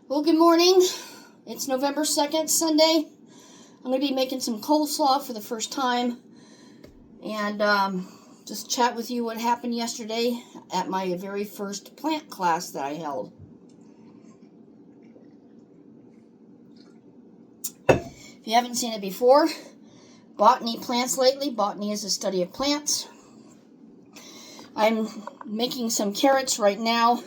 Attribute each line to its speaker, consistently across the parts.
Speaker 1: Well, good morning. It's November 2nd, Sunday. I'm going to be making some coleslaw for the first time and just chat with you what happened yesterday at my very first plant class that I held. If you haven't seen it before, botany plants lately. Botany is the study of plants. I'm making some carrots right now.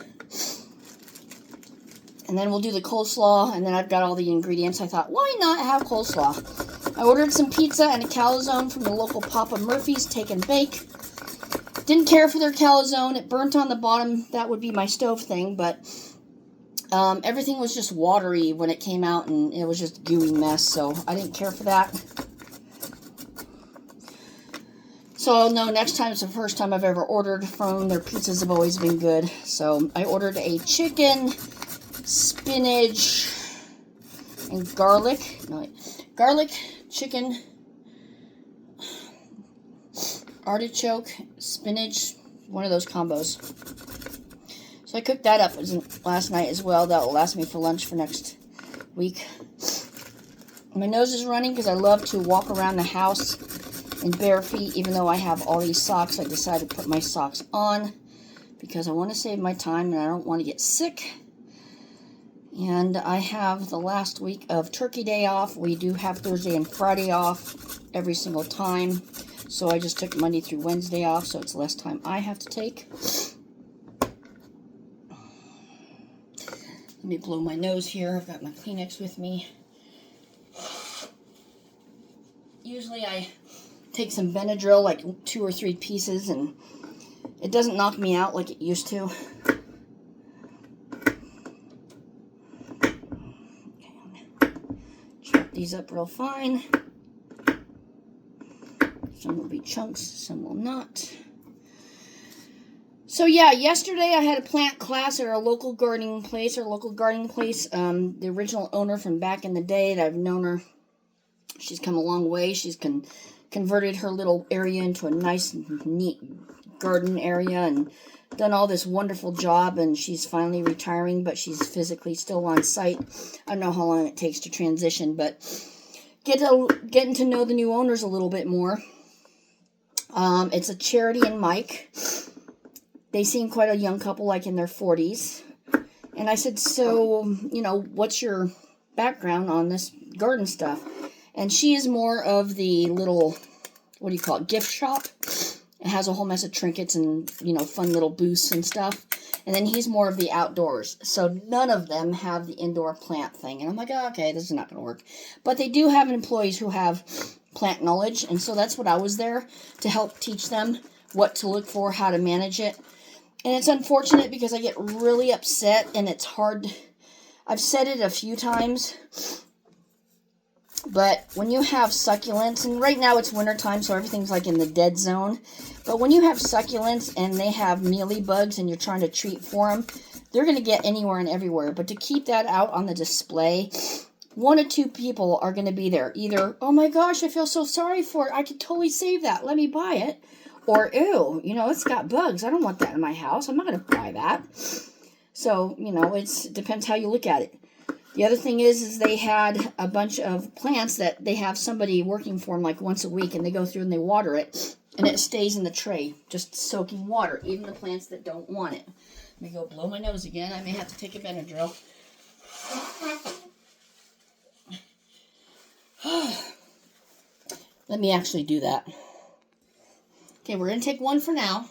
Speaker 1: And then we'll do the coleslaw, and then I've got all the ingredients. I thought, why not have coleslaw? I ordered some pizza and a calzone from the local Papa Murphy's Take and Bake. Didn't care for their calzone. It burnt on the bottom. That would be my stove thing, but everything was just watery when it came out, and it was just a gooey mess, so I didn't care for that. So, no, next time it's the first time I've ever ordered from them. Their pizzas have always been good. So, I ordered a chicken, spinach, and garlic. No, garlic, chicken, artichoke, spinach, one of those combos. So I cooked that up last night as well. That will last me for lunch for next week. My nose is running because I love to walk around the house in bare feet. Even though I have all these socks, I decided to put my socks on because I want to save my time and I don't want to get sick. And I have the last week of Turkey Day off. We do have Thursday and Friday off every single time. So I just took Monday through Wednesday off, so it's less time I have to take. Let me blow my nose here. I've got my Kleenex with me. Usually I take some Benadryl, like 2 or 3 pieces, and it doesn't knock me out like it used to. These up real fine. Some will be chunks, some will not. So yeah, yesterday I had a plant class at our local gardening place. The original owner from back in the day that I've known her, she's come a long way. She's converted her little area into a nice, neat garden area and done all this wonderful job, and she's finally retiring, but she's physically still on site. I don't know how long it takes to transition, but getting to know the new owners a little bit more. It's a Charity and Mike. They seem quite a young couple, like in their 40s. And I said, so, what's your background on this garden stuff? And she is more of the little, gift shop. It has a whole mess of trinkets and, fun little booths and stuff. And then he's more of the outdoors. So none of them have the indoor plant thing. And I'm like, oh, okay, this is not going to work. But they do have employees who have plant knowledge. And so that's what I was there to help teach them what to look for, how to manage it. And it's unfortunate because I get really upset and it's hard. I've said it a few times. But when you have succulents, and right now it's wintertime, so everything's like in the dead zone. But when you have succulents and they have mealy bugs and you're trying to treat for them, they're going to get anywhere and everywhere. But to keep that out on the display, 1 or 2 people are going to be there. Either, oh my gosh, I feel so sorry for it. I could totally save that. Let me buy it. Or, ew, it's got bugs. I don't want that in my house. I'm not going to buy that. So, it depends how you look at it. The other thing is they had a bunch of plants that they have somebody working for them like once a week, and they go through and they water it, and it stays in the tray, just soaking water, even the plants that don't want it. Let me go blow my nose again. I may have to take a Benadryl. Let me actually do that. Okay, we're going to take one for now.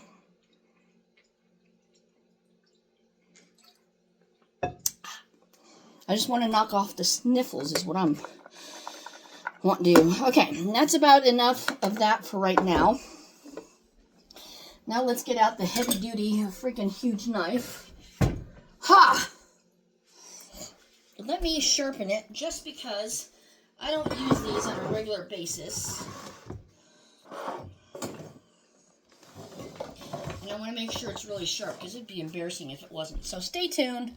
Speaker 1: I just want to knock off the sniffles is what I'm wanting to do. Okay, and that's about enough of that for right now. Now let's get out the heavy-duty, freaking huge knife. Ha! Let me sharpen it just because I don't use these on a regular basis. And I want to make sure it's really sharp because it'd be embarrassing if it wasn't. So stay tuned.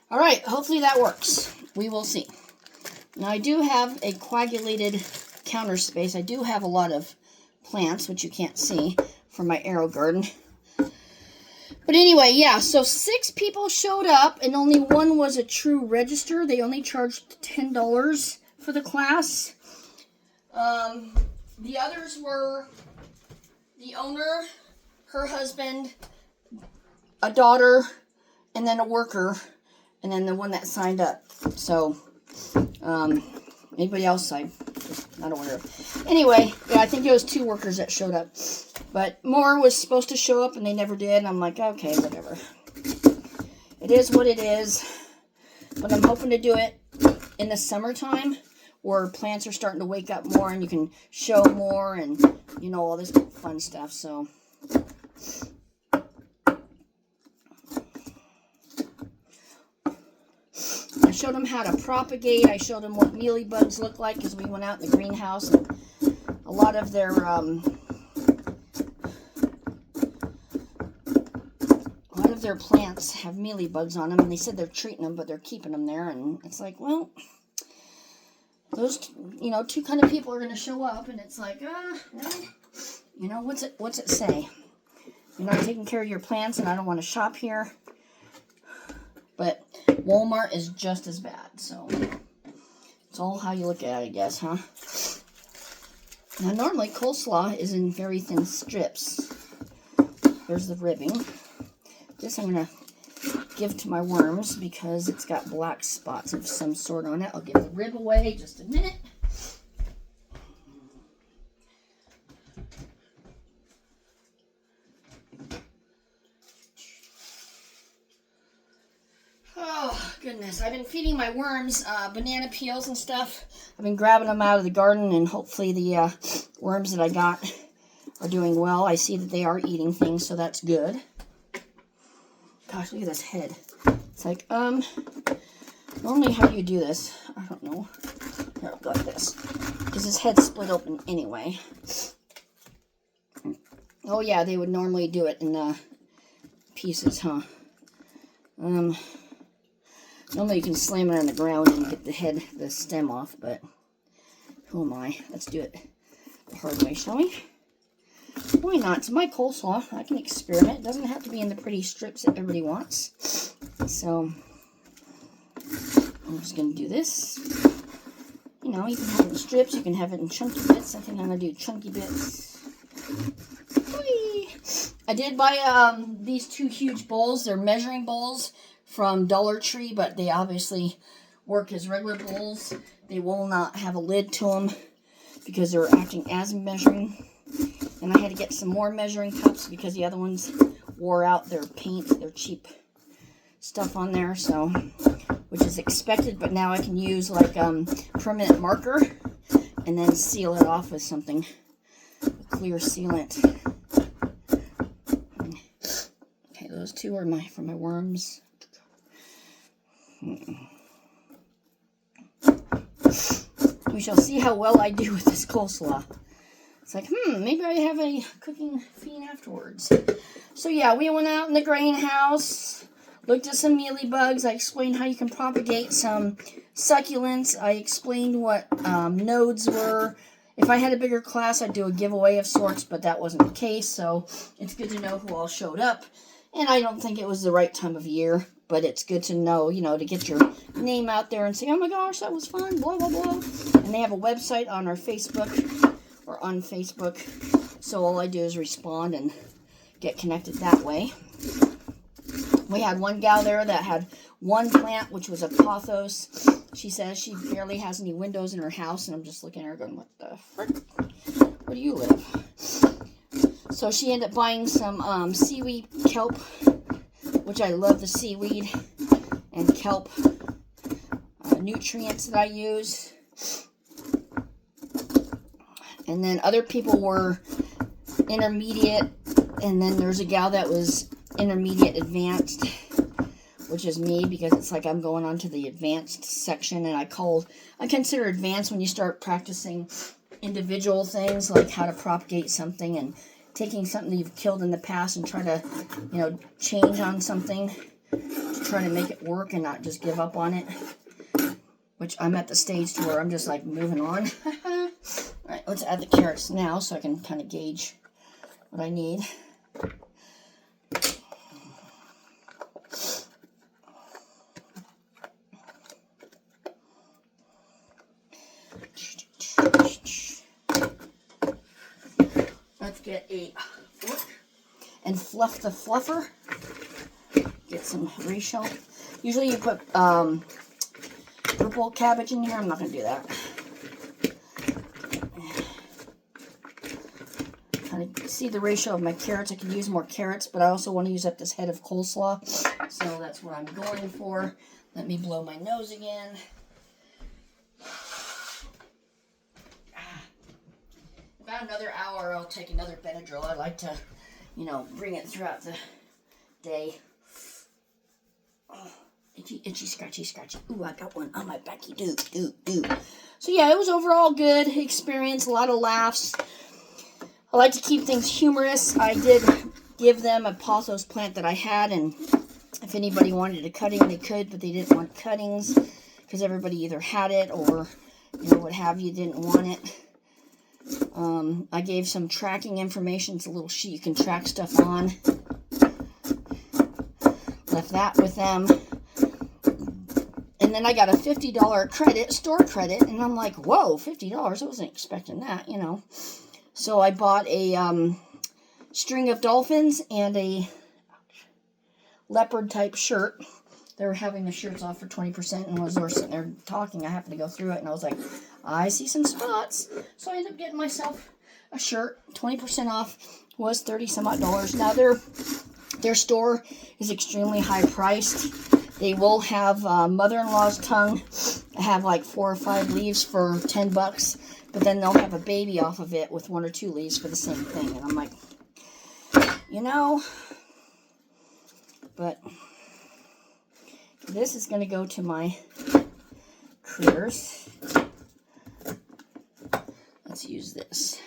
Speaker 1: All right, hopefully that works. We will see. Now, I do have a coagulated counter space. I do have a lot of plants, which you can't see, from my Aero garden. But anyway, yeah, so 6 people showed up, and only one was a true register. They only charged $10 for the class. The others were the owner, her husband, a daughter, and then a worker, and then the one that signed up. So, anybody else I'm not aware of. Anyway, yeah, I think it was 2 workers that showed up. But more was supposed to show up, and they never did. And I'm like, okay, whatever. It is what it is. But I'm hoping to do it in the summertime, where plants are starting to wake up more, and you can show more, and, you know, all this fun stuff. So, I showed them how to propagate. I showed them what mealybugs look like, because we went out in the greenhouse, and a lot of their plants have mealybugs on them, and they said they're treating them, but they're keeping them there. And it's like, well, those, you know, 2 kind of people are going to show up, and it's like, you know, what's it say? You're not taking care of your plants, and I don't want to shop here. But Walmart is just as bad, so it's all how you look at it, I guess, huh? Now, normally coleslaw is in very thin strips. There's the ribbing. This I'm going to give to my worms because it's got black spots of some sort on it. I'll give the rib away just a minute. Oh, goodness. I've been feeding my worms banana peels and stuff. I've been grabbing them out of the garden, and hopefully the worms that I got are doing well. I see that they are eating things, so that's good. Gosh, look at this head. It's like, normally how do you do this? I don't know. Here, I'll go like this. Because his head's split open anyway. Oh, yeah, they would normally do it in pieces, huh? Normally you can slam it on the ground and get the stem off, but who am I? Let's do it the hard way, shall we? Why not? It's my coleslaw. I can experiment. It doesn't have to be in the pretty strips that everybody wants. So, I'm just going to do this. You know, you can have it in strips. You can have it in chunky bits. I think I'm going to do chunky bits. Whee! I did buy these 2 huge bowls. They're measuring bowls from Dollar Tree, but they obviously work as regular bowls. They will not have a lid to them because they're acting as measuring. And I had to get some more measuring cups because the other ones wore out their paint, their cheap stuff on there, so, which is expected, but now I can use like permanent marker and then seal it off with something, a clear sealant. Okay, those 2 are for my worms. We shall see how well I do with this coleslaw. It's like, maybe I have a cooking fiend afterwards. So yeah, we went out in the greenhouse, looked at some mealybugs. I explained how you can propagate some succulents. I explained what nodes were. If I had a bigger class, I'd do a giveaway of sorts, but that wasn't the case, so it's good to know who all showed up. And I don't think it was the right time of year, but it's good to know, you know, to get your name out there and say, oh my gosh, that was fun, blah, blah, blah. And they have a website on our Facebook, or on Facebook, so all I do is respond and get connected that way. We had one gal there that had 1 plant, which was a pothos. She says she barely has any windows in her house, and I'm just looking at her going, what the frick? Where do you live? So she ended up buying some seaweed kelp, which I love the seaweed and kelp nutrients that I use. And then other people were intermediate, and then there's a gal that was intermediate advanced, which is me, because it's like I'm going on to the advanced section, and I consider advanced when you start practicing individual things, like how to propagate something, and taking something that you've killed in the past and try to, you know, change on something to try to make it work and not just give up on it, which I'm at the stage to where I'm just like moving on. Alright, let's add the carrots now so I can kind of gauge what I need. get a fork and fluff the fluffer. Get some ratio. Usually you put purple cabbage in here. I'm not going to do that. Kind of see the ratio of my carrots. I could use more carrots, but I also want to use up this head of coleslaw. So that's what I'm going for. Let me blow my nose again. About another hour, I'll take another Benadryl. I like to, you know, bring it throughout the day. Oh, itchy, itchy, scratchy, scratchy. Ooh, I got one on my backy. So yeah, it was overall good experience. A lot of laughs. I like to keep things humorous. I did give them a pothos plant that I had, and if anybody wanted a cutting, they could, but they didn't want cuttings because everybody either had it or, you know, what have you, didn't want it. I gave some tracking information. It's a little sheet you can track stuff on. Left that with them. And then I got a $50 credit, store credit, and I'm like, whoa, $50? I wasn't expecting that, you know. So I bought a string of dolphins and a leopard type shirt. They were having the shirts off for 20%, and as they were sitting there talking, I happened to go through it, and I was like, I see some spots. So I ended up getting myself a shirt. 20% off was $30 some odd. Now their store is extremely high priced. They will have mother-in-law's tongue. I have like 4 or 5 leaves for $10, but then they'll have a baby off of it with 1 or 2 leaves for the same thing. And I'm like, you know, but this is going to go to my critters. Let's use this.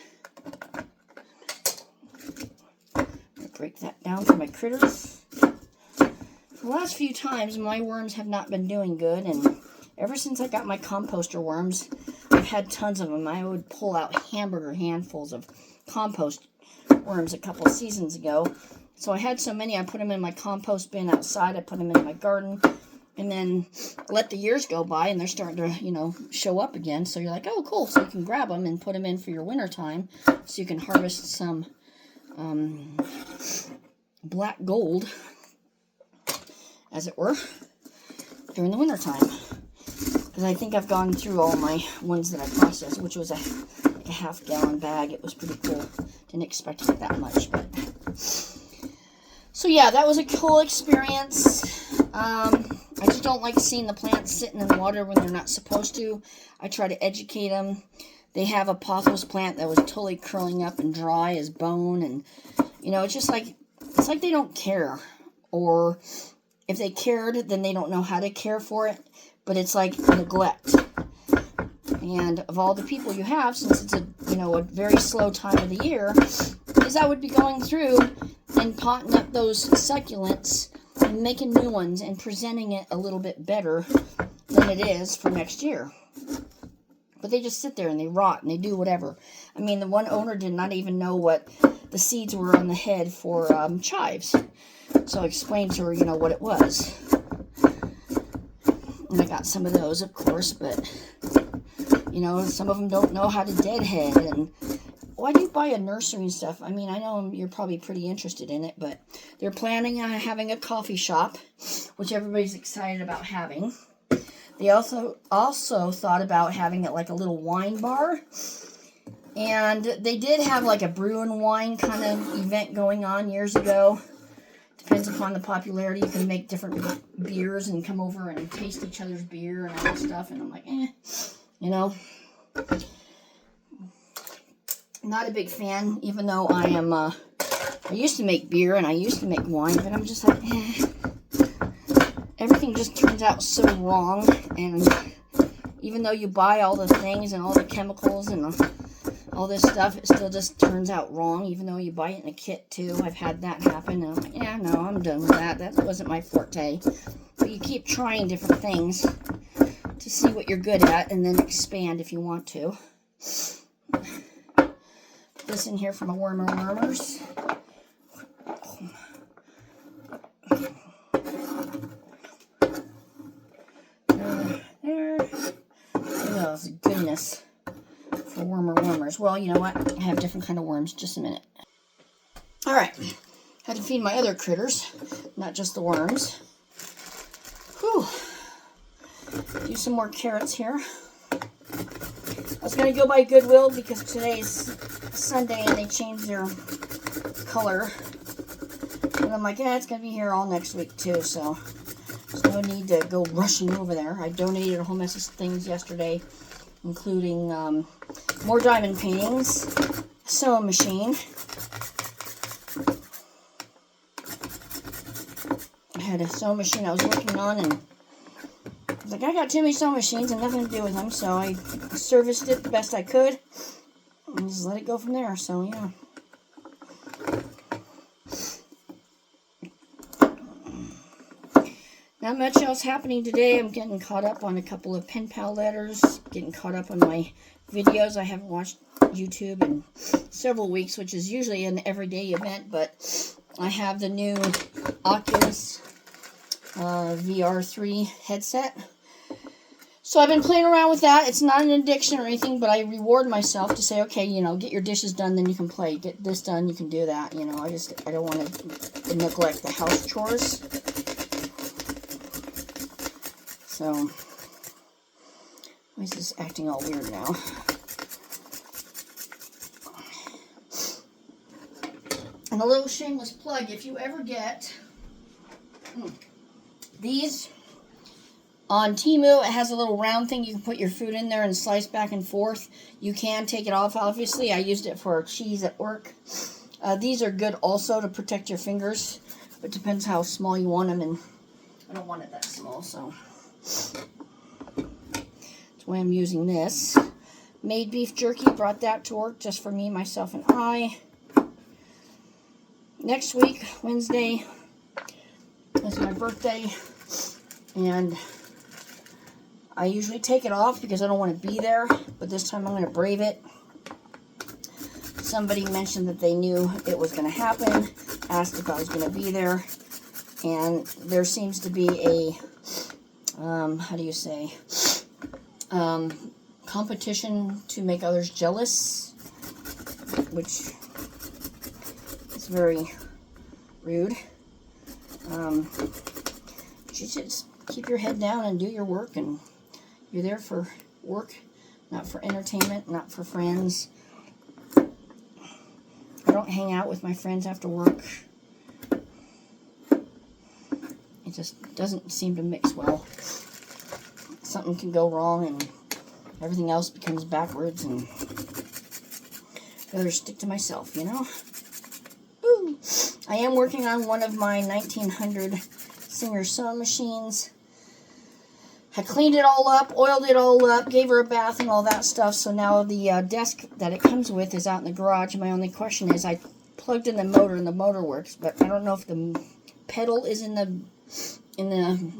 Speaker 1: I'm going to break that down for my critters. The last few times, my worms have not been doing good, and ever since I got my composter worms, I've had tons of them. I would pull out hamburger handfuls of compost worms a couple of seasons ago. So I had so many, I put them in my compost bin outside. I put them in my garden, and then let the years go by, and they're starting to, you know, show up again. So you're like, oh, cool. So you can grab them and put them in for your winter time, so you can harvest some black gold, as it were, during the winter time. Because I think I've gone through all my ones that I processed, which was like a half-gallon bag. It was pretty cool. Didn't expect to get that much, but... So yeah, that was a cool experience. I just don't like seeing the plants sitting in the water when they're not supposed to. I try to educate them. They have a pothos plant that was totally curling up and dry as bone, and you know, it's just like, it's like they don't care. Or if they cared, then they don't know how to care for it. But it's like neglect. And of all the people you have, since it's a, you know, a very slow time of the year, is I would be going through and potting up those succulents and making new ones and presenting it a little bit better than it is for next year. But they just sit there and they rot and they do whatever. I mean, the one owner did not even know what the seeds were on the head for chives. So I explained to her, you know, what it was. And I got some of those, of course, but, you know, some of them don't know how to deadhead. And why do you buy a nursery and stuff? I mean, I know you're probably pretty interested in it, but they're planning on having a coffee shop, which everybody's excited about having. They also thought about having it like a little wine bar. And they did have like a brew and wine kind of event going on years ago. Depends upon the popularity. You can make different beers and come over and taste each other's beer and all that stuff. And I'm like, you know. Not a big fan, even though I am, I used to make beer and I used to make wine, but I'm just like, Everything just turns out so wrong, and even though you buy all the things and all the chemicals and all this stuff, it still just turns out wrong, even though you buy it in a kit too. I've had that happen, and I'm like, yeah, no, I'm done with that. That wasn't my forte. But you keep trying different things to see what you're good at, and then expand if you want to. Put this in here for my wormers. There. Oh, goodness. For wormers. Well, you know what? I have different kind of worms. Just a minute. Alright, had to feed my other critters, not just the worms. Whew. Do some more carrots here. I was going to go by Goodwill because today's Sunday and they changed their color. And I'm like, yeah, it's going to be here all next week too, so there's no need to go rushing over there. I donated a whole mess of things yesterday, including more diamond paintings, a sewing machine. I had a sewing machine I was working on, and I was like, I got too many sewing machines and nothing to do with them, so I serviced it the best I could and just let it go from there. So yeah. Not much else happening today. I'm getting caught up on a couple of pen pal letters, getting caught up on my videos. I haven't watched YouTube in several weeks, which is usually an everyday event, but I have the new Oculus VR3 headset. So I've been playing around with that. It's not an addiction or anything, but I reward myself to say, okay, you know, get your dishes done, then you can play. Get this done, you can do that. You know, I don't want to neglect the house chores. So, why is this acting all weird now? And a little shameless plug, if you ever get these on Temu, it has a little round thing. You can put your food in there and slice back and forth. You can take it off, obviously. I used it for cheese at work. These are good also to protect your fingers. It depends how small you want them, and I don't want it that small, so that's why I'm using this. Made beef jerky, brought that to work just for me, myself, and I. Next week, Wednesday, is my birthday, and I usually take it off because I don't want to be there, but this time I'm going to brave it. Somebody mentioned that they knew it was going to happen, asked if I was going to be there, and there seems to be a how do you say, competition to make others jealous, which is very rude. You just keep your head down and do your work, and you're there for work, not for entertainment, not for friends. I don't hang out with my friends after work. It just doesn't seem to mix well. Something can go wrong and everything else becomes backwards, and I'd rather stick to myself, you know? Ooh. I am working on one of my 1900 Singer sewing machines. I cleaned it all up, oiled it all up, gave her a bath and all that stuff, so now the desk that it comes with is out in the garage. My only question is, I plugged in the motor and the motor works, but I don't know if the pedal is in the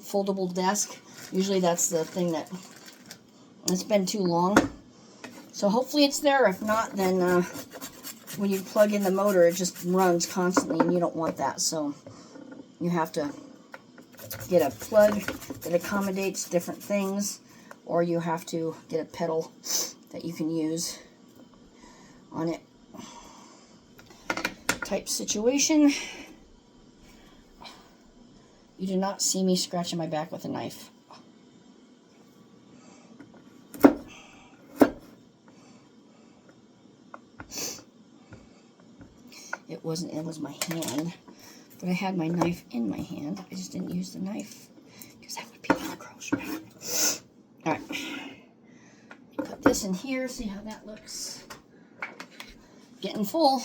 Speaker 1: foldable desk. Usually that's the thing that it's been too long. So hopefully it's there. If not, then when you plug in the motor, it just runs constantly, and you don't want that. So you have to get a plug that accommodates different things, or you have to get a pedal that you can use on it type situation. You do not see me scratching my back with a knife. It was my hand, but I had my knife in my hand. I just didn't use the knife because that would be kind of gross, right? All right, put this in here. See how that looks. Getting full.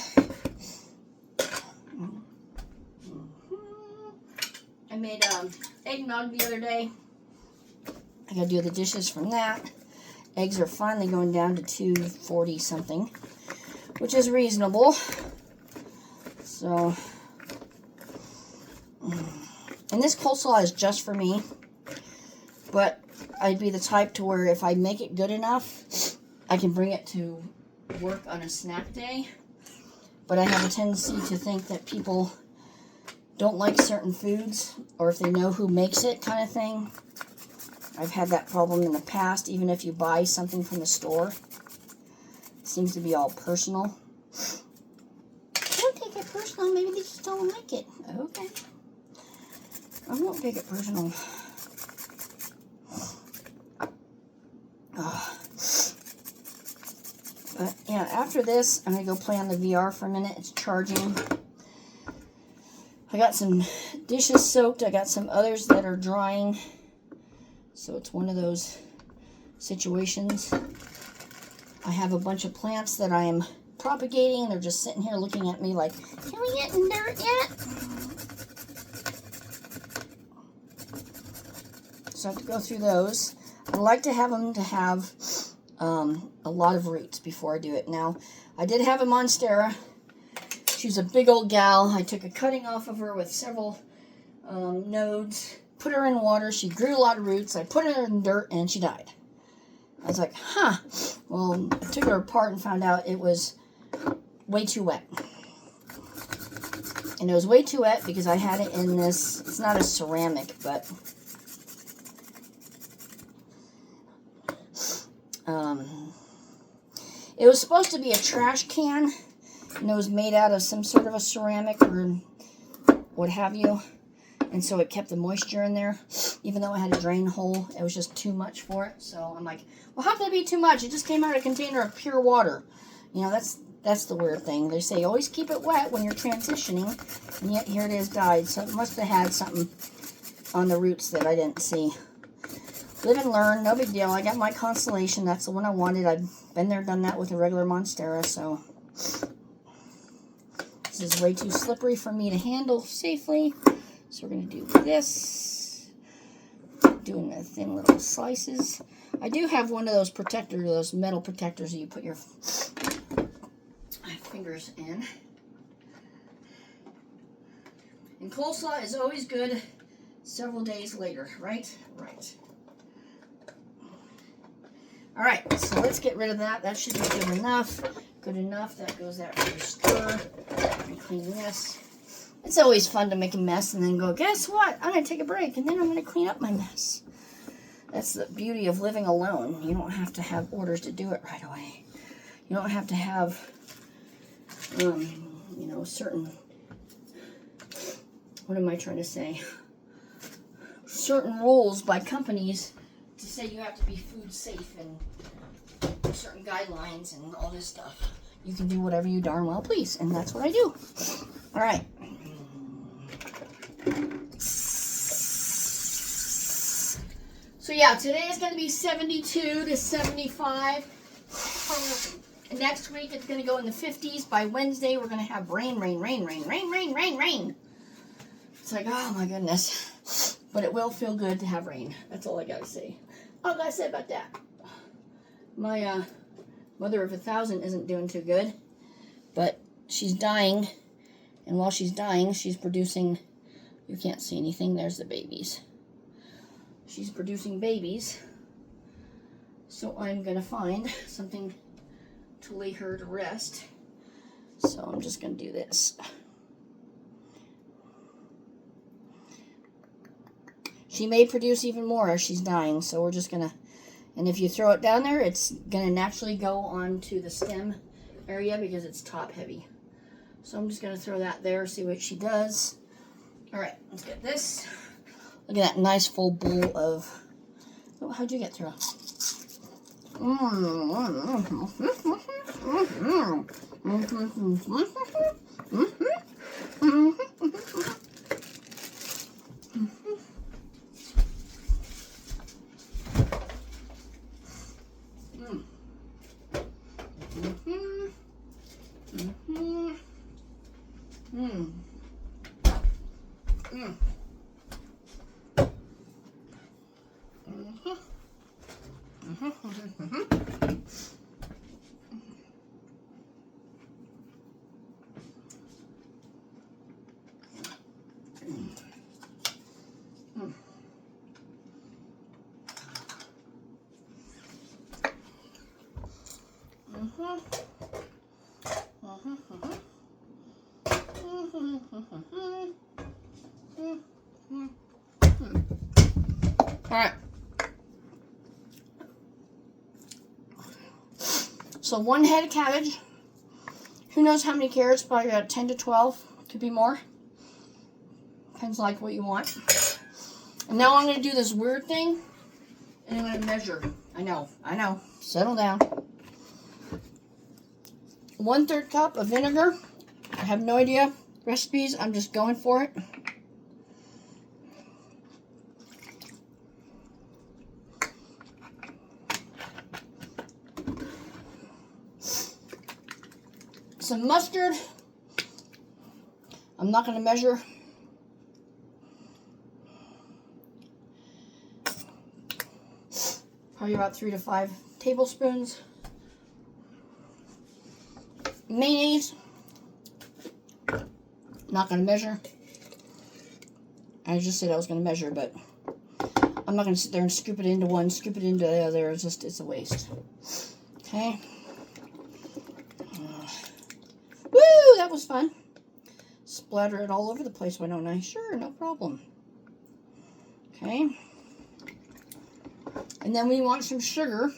Speaker 1: I made eggnog the other day. I gotta do the dishes from that. Eggs are finally going down to 240 something, which is reasonable. So, and this coleslaw is just for me, but I'd be the type to where if I make it good enough, I can bring it to work on a snack day. But I have a tendency to think that people don't like certain foods, or if they know who makes it kind of thing. I've had that problem in the past, even if you buy something from the store. It seems to be all personal. Don't take it personal, my don't like it. Okay. I won't take it personal. But yeah, after this, I'm going to go play on the VR for a minute. It's charging. I got some dishes soaked. I got some others that are drying. So it's one of those situations. I have a bunch of plants that I am propagating, and they're just sitting here looking at me like, can we get in dirt yet? So I have to go through those. I like to have them to have a lot of roots before I do it. Now, I did have a Monstera. She was a big old gal. I took a cutting off of her with several nodes, put her in water. She grew a lot of roots. I put her in dirt, and she died. I was like, huh. Well, I took her apart and found out it was way too wet. And it was way too wet because I had it in this, it's not a ceramic, but it was supposed to be a trash can, and it was made out of some sort of a ceramic or what have you. And so it kept the moisture in there. Even though it had a drain hole, it was just too much for it. So I'm like, well, how could it be too much? It just came out of a container of pure water. You know, that's the weird thing. They say always keep it wet when you're transitioning, and yet here it is died. So it must have had something on the roots that I didn't see. Live and learn, no big deal. I got my Constellation. That's the one I wanted. I've been there, done that with a regular Monstera, so this is way too slippery for me to handle safely. So we're going to do this. Doing the thin little slices. I do have one of those protectors, those metal protectors that you put your fingers in. And coleslaw is always good several days later, right? Right. Alright, so let's get rid of that. That should be good enough. Good enough. That goes that for stir. And clean this. It's always fun to make a mess and then go, guess what? I'm going to take a break and then I'm going to clean up my mess. That's the beauty of living alone. You don't have to have orders to do it right away. You don't have to have, you know, certain, what am I trying to say? Certain rules by companies to say you have to be food safe and certain guidelines and all this stuff. You can do whatever you darn well please, and that's what I do. All right. So yeah, today is going to be 72 to 75. Next week it's going to go in the 50s. By Wednesday we're going to have rain, rain, rain, rain, rain, rain, rain, rain. It's like, oh my goodness. But it will feel good to have rain. That's all I got to say. All I got to say about that. My mother of 1,000 isn't doing too good. But she's dying. And while she's dying, she's producing, you can't see anything, there's the babies. She's producing babies. So I'm going to find something to lay her to rest. So I'm just going to do this. She may produce even more as she's dying, so we're just going to, and if you throw it down there, it's going to naturally go onto the stem area because it's top heavy. So I'm just going to throw that there, see what she does. All right, let's get this. Look at that nice full bowl of, oh, how'd you get through? Alright. So 1 head of cabbage. Who knows how many carrots? Probably about 10 to 12. Could be more. Depends like what you want. And now I'm going to do this weird thing. And I'm going to measure. I know. Settle down. 1/3 cup of vinegar. I have no idea recipes. I'm just going for it. Some mustard. I'm not going to measure. Probably about 3 to 5 tablespoons. Mayonnaise. Not going to measure. I just said I was going to measure, but I'm not going to sit there and scoop it into one, scoop it into the other. It's a waste. Okay. Woo! That was fun. Splatter it all over the place, why don't I? Sure, no problem. Okay. And then we want some sugar.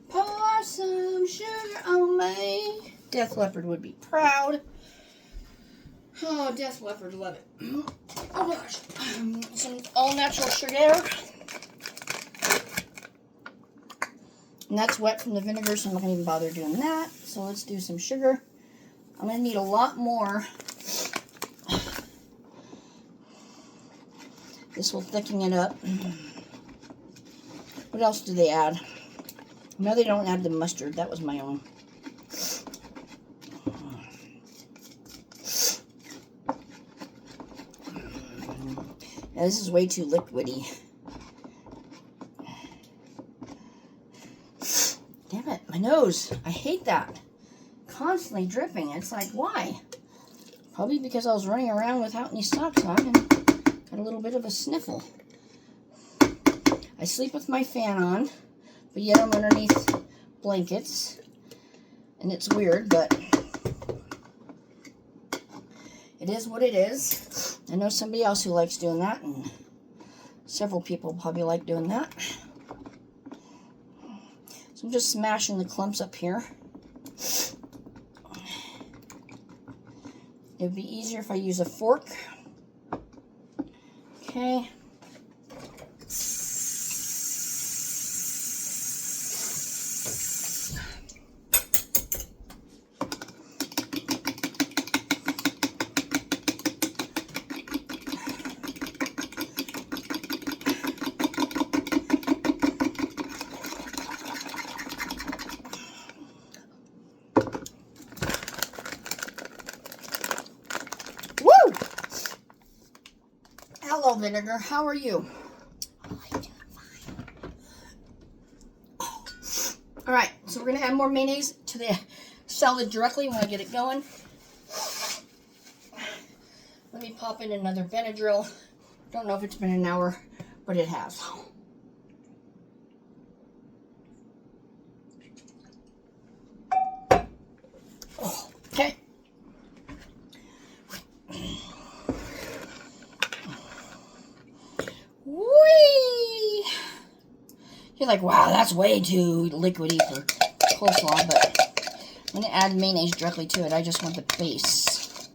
Speaker 1: Pour some sugar on me. Death Leopard would be proud. Oh, Death Leopard, love it. Oh gosh. Some all-natural sugar. And that's wet from the vinegar, so I'm not going to even bother doing that. So let's do some sugar. I'm going to need a lot more. This will thicken it up. What else do they add? No, they don't add the mustard. That was my own. Now, this is way too liquidy. Damn it, my nose. I hate that. Constantly dripping. It's like, why? Probably because I was running around without any socks on and got a little bit of a sniffle. I sleep with my fan on, but yet I'm underneath blankets. And it's weird, but it is what it is. I know somebody else who likes doing that, and several people probably like doing that. So I'm just smashing the clumps up here. It would be easier if I use a fork. Okay. Hello, Vinegar. How are you? Oh, I'm doing fine. All right, so we're going to add more mayonnaise to the salad directly when I get it going. Let me pop in another Benadryl. Don't know if it's been an hour, but it has. Oh, okay. Whee! You're like, wow, that's way too liquidy for coleslaw, but I'm going to add mayonnaise directly to it. I just want the base.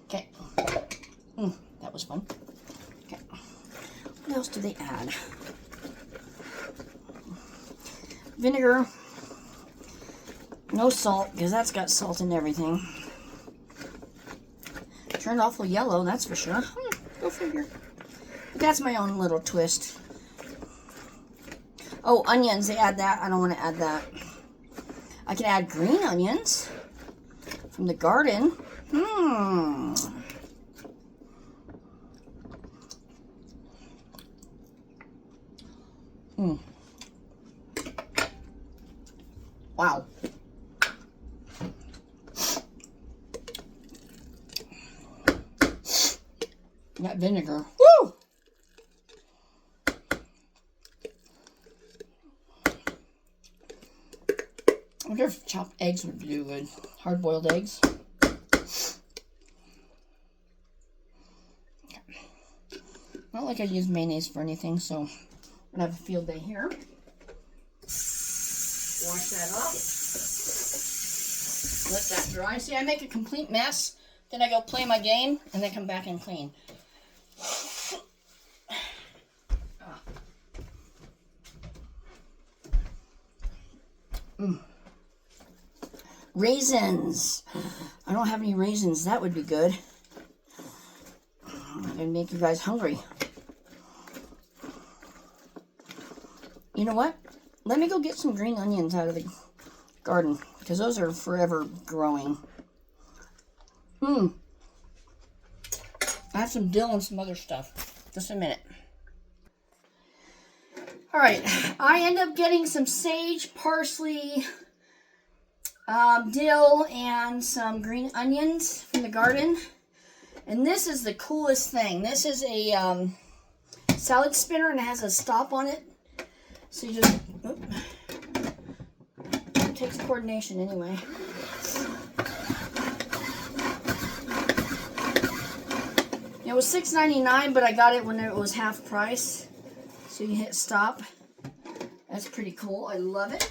Speaker 1: Okay. That was fun. Okay. What else do they add? Vinegar. No salt, because that's got salt in everything. Turned awful yellow, that's for sure. Go figure. But that's my own little twist. Oh, onions, they add that. I don't want to add that. I can add green onions from the garden. Wow. That vinegar. Woo! I wonder if chopped eggs would do good. Hard-boiled eggs. Not like I use mayonnaise for anything, so I'm going to have a field day here. Wash that off. let that dry. See, I make a complete mess, then I go play my game, and then come back and clean. Raisins. I don't have any raisins. That would be good. And make you guys hungry. You know what? Let me go get some green onions out of the garden, because those are forever growing. I have some dill and some other stuff. Just a minute. Alright, I end up getting some sage, parsley, dill, and some green onions from the garden. And this is the coolest thing. This is a salad spinner, and it has a stop on it. So you just... It takes coordination anyway. It was $6.99, but I got it when it was half price. So you hit stop. That's pretty cool. I love it.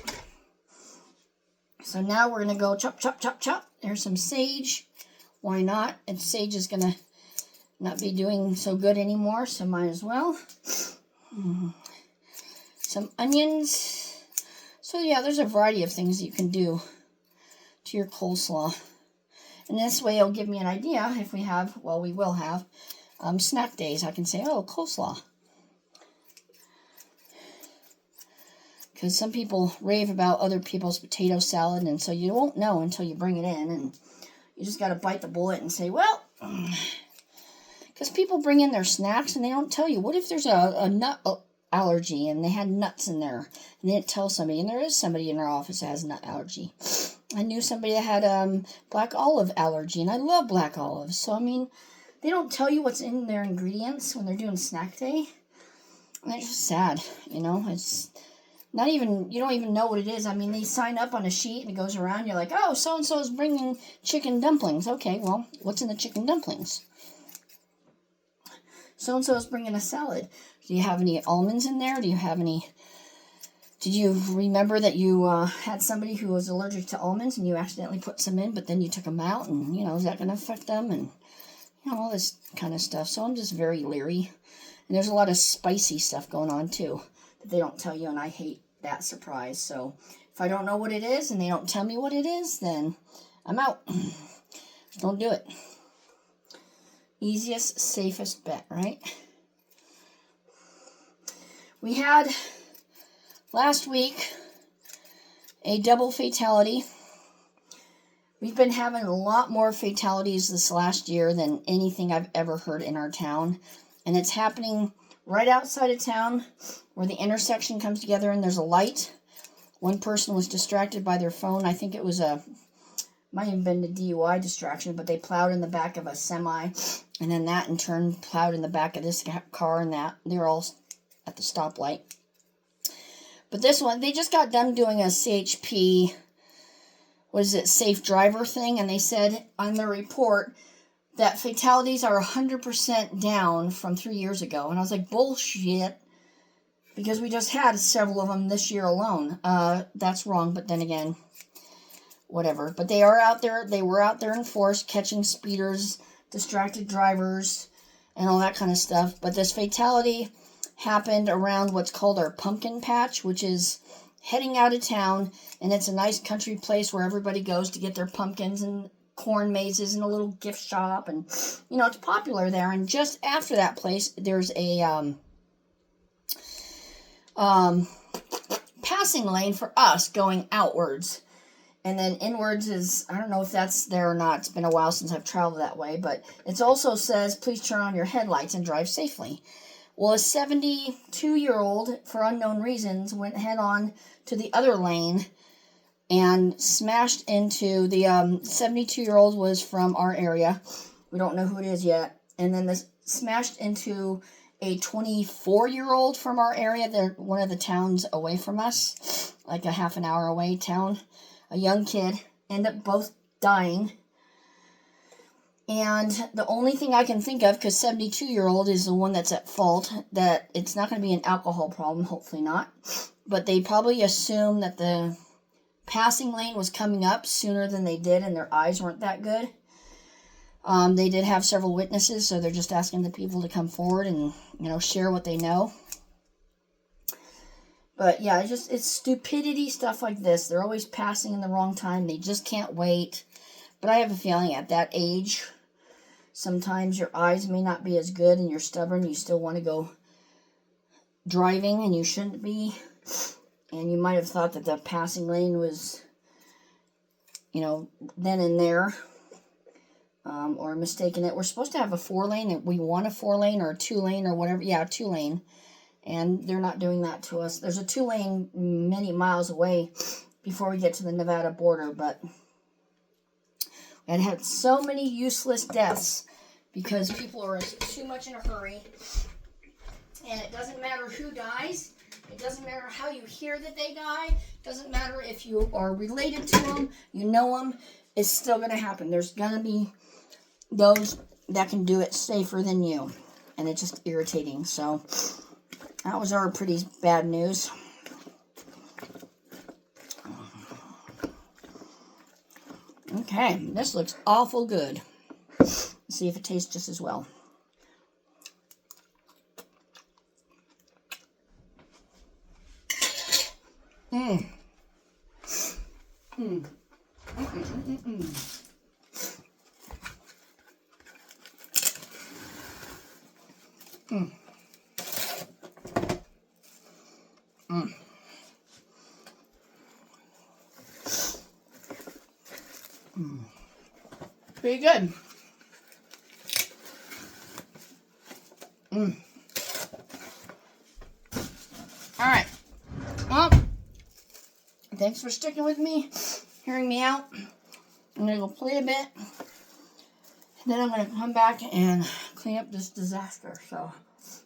Speaker 1: So now we're going to go chop, chop, chop, chop. There's some sage. Why not? And sage is going to not be doing so good anymore, so might as well. Some onions. So yeah, there's a variety of things you can do to your coleslaw. And this way it'll give me an idea if we have, well, we will have snack days. I can say, oh, coleslaw. Because some people rave about other people's potato salad, and so you won't know until you bring it in, and you just got to bite the bullet and say, well, because people bring in their snacks and they don't tell you. What if there's a nut allergy and they had nuts in there and they didn't tell somebody, and there is somebody in our office that has nut allergy. I knew somebody that had black olive allergy, and I love black olives. So, I mean, they don't tell you what's in their ingredients when they're doing snack day. And it's just sad, you know. It's not even, you don't even know what it is. I mean, they sign up on a sheet and it goes around. You're like, oh, so-and-so is bringing chicken dumplings. Okay, well, what's in the chicken dumplings? So-and-so is bringing a salad. Do you have any almonds in there? Do you have any... Did you remember that you had somebody who was allergic to almonds and you accidentally put some in, but then you took them out, and, you know, is that going to affect them? And, you know, all this kind of stuff. So I'm just very leery. And there's a lot of spicy stuff going on, too, that they don't tell you, and I hate that surprise. So if I don't know what it is and they don't tell me what it is, then I'm out. Just don't do it. Easiest, safest bet, right? We had... last week, a double fatality. We've been having a lot more fatalities this last year than anything I've ever heard in our town. And it's happening right outside of town where the intersection comes together and there's a light. One person was distracted by their phone. I think it was might have been a DUI distraction, but they plowed in the back of a semi. And then that in turn plowed in the back of this car, and that they're all at the stoplight. But this one, they just got done doing a CHP, what is it, safe driver thing, and they said on their report that fatalities are 100% down from 3 years ago. And I was like, bullshit, because we just had several of them this year alone. That's wrong, but then again, whatever. But they are out there, they were out there in force, catching speeders, distracted drivers, and all that kind of stuff. But this fatality happened around what's called our pumpkin patch, which is heading out of town, and it's a nice country place where everybody goes to get their pumpkins and corn mazes and a little gift shop, and you know, it's popular there. And just after that place there's a passing lane for us going outwards, and then inwards is, I don't know if that's there or not. It's been a while since I've traveled that way, but it also says please turn on your headlights and drive safely. Well, a 72-year-old, for unknown reasons, went head-on to the other lane and smashed into the 72-year-old was from our area. We don't know who it is yet. And then this smashed into a 24-year-old from our area. They're one of the towns away from us, like a half an hour away town. A young kid. Ended up both dying. And the only thing I can think of, because 72-year-old is the one that's at fault, that it's not going to be an alcohol problem, hopefully not. But they probably assume that the passing lane was coming up sooner than they did, and their eyes weren't that good. They did have several witnesses, so they're just asking the people to come forward and, share what they know. But yeah, it's stupidity, stuff like this. They're always passing in the wrong time. They just can't wait. But I have a feeling at that age, sometimes your eyes may not be as good and you're stubborn. You still want to go driving and you shouldn't be. And you might have thought that the passing lane was, then and there. Or mistaken it. We're supposed to have a 4-lane, and we want a 4-lane or a 2-lane or whatever. Yeah, a 2-lane. And they're not doing that to us. There's a 2-lane many miles away before we get to the Nevada border, but we had so many useless deaths because people are too much in a hurry. And it doesn't matter who dies. It doesn't matter how you hear that they die. It doesn't matter if you are related to them, you know them. It's still going to happen. There's going to be those that can do it safer than you. And it's just irritating. So that was our pretty bad news. Okay, this looks awful good. Let's see if it tastes just as well. Mmm. Mmm. Mm. Mm. Mm. Pretty good. Mm. All right. Well, thanks for sticking with me, hearing me out. I'm going to go play a bit. And then I'm going to come back and clean up this disaster. So,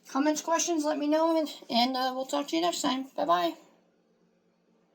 Speaker 1: comments, questions, let me know. And we'll talk to you next time. Bye-bye.